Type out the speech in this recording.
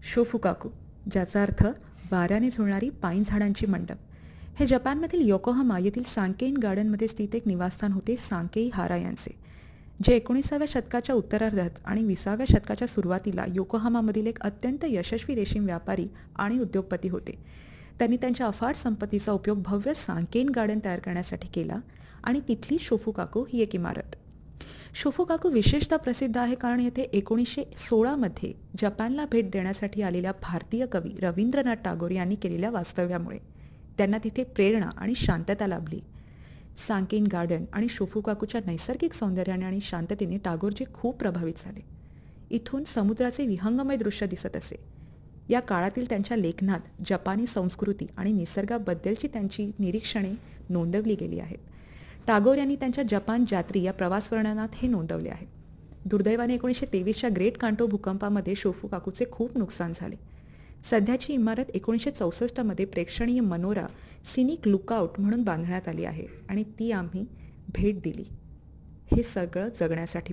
शोफुकाकू, ज्याचा अर्थ वाऱ्याने झुलणारी पाईन झाडांची मंडप, हे जपानमधील योकोहामा येथील सांकेइन गार्डनमध्ये स्थित एक निवासस्थान होते सांकेई हारा यांचे, जे 19व्या शतकाच्या उत्तरार्धात आणि 20व्या शतकाच्या सुरुवातीला योकोहामामधील एक अत्यंत यशस्वी रेशीम व्यापारी आणि उद्योगपती होते. त्यांनी त्यांच्या अफाट संपत्तीचा उपयोग भव्य सांकेइन गार्डन तयार करण्यासाठी केला आणि तिथली शोफुकाकू ही एक इमारत. शोफुकाकू विशेषतः प्रसिद्ध आहे कारण येथे 1916मध्ये जपानला भेट देण्यासाठी आलेल्या भारतीय कवी रवींद्रनाथ टागोर यांनी केलेल्या वास्तव्यामुळे त्यांना तिथे प्रेरणा आणि शांतता लाभली. सांकेइन गार्डन आणि शोफुकाकूच्या नैसर्गिक सौंदर्याने आणि शांततेने टागोरजी खूप प्रभावित झाले. इथून समुद्राचे विहंगमय दृश्य दिसत असे. या काळातील त्यांच्या लेखनात जपानी संस्कृती आणि निसर्गाबद्दलची त्यांची निरीक्षणे नोंदवली गेली आहेत. टागोर यांनी त्यांच्या जपान जात्री या प्रवासवर्णनात हे नोंदवले आहे. दुर्दैवाने 1923च्या ग्रेट कांटो भूकंपामध्ये शोफुकाकूचे खूप नुकसान झाले. सध्याची इमारत 1964मध्ये प्रेक्षणीय मनोरा सिनिक लुकआउट म्हणून बांधण्यात आली आहे आणि ती आम्ही भेट दिली. हे सगळं जगण्यासाठी